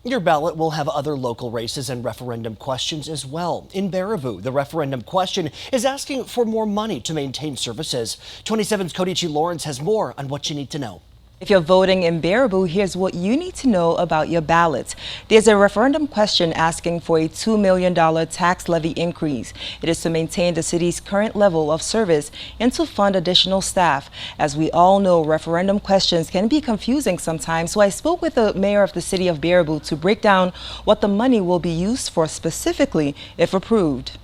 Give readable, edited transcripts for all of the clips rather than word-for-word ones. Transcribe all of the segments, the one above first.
Your ballot will have other local races and referendum questions as well. In Baraboo, the referendum question is asking for more money to maintain services. 27's Kodichi Lawrence has more on what you need to know. If you're voting in Baraboo, here's what you need to know about your ballot. There's a referendum question asking for a $2 million tax levy increase. It is to maintain the city's current level of service and to fund additional staff. As we all know, referendum questions can be confusing sometimes, so I spoke with the mayor of the city of Baraboo to break down what the money will be used for specifically if approved.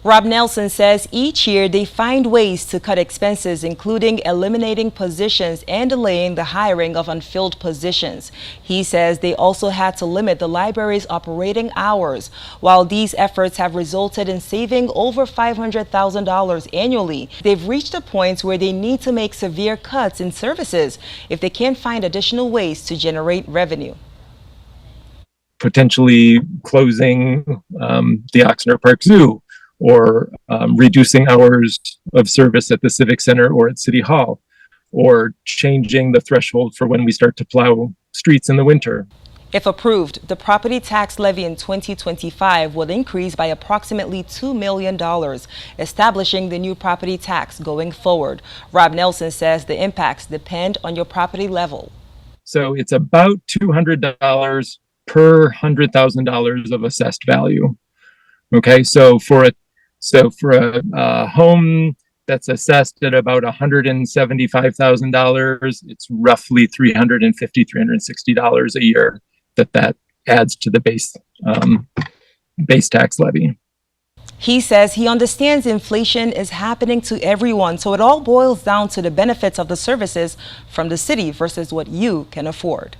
Rob Nelson says each year they find ways to cut expenses, including eliminating positions and delaying the hiring of unfilled positions. He says they also had to limit the library's operating hours. While these efforts have resulted in saving over $500,000 annually, they've reached a point where they need to make severe cuts in services if they can't find additional ways to generate revenue. Potentially closing the Oxnard Park Zoo, or reducing hours of service at the Civic Center or at City Hall, or changing the threshold for when we start to plow streets in the winter. If approved, the property tax levy in 2025 will increase by approximately $2 million, establishing the new property tax going forward. Rob Nelson says the impacts depend on your property level. So it's about $200 per $100,000 of assessed value. Okay, so for a home that's assessed at about $175,000, it's roughly $350, $360 a year that adds to the base tax levy. He says he understands inflation is happening to everyone, so it all boils down to the benefits of the services from the city versus what you can afford.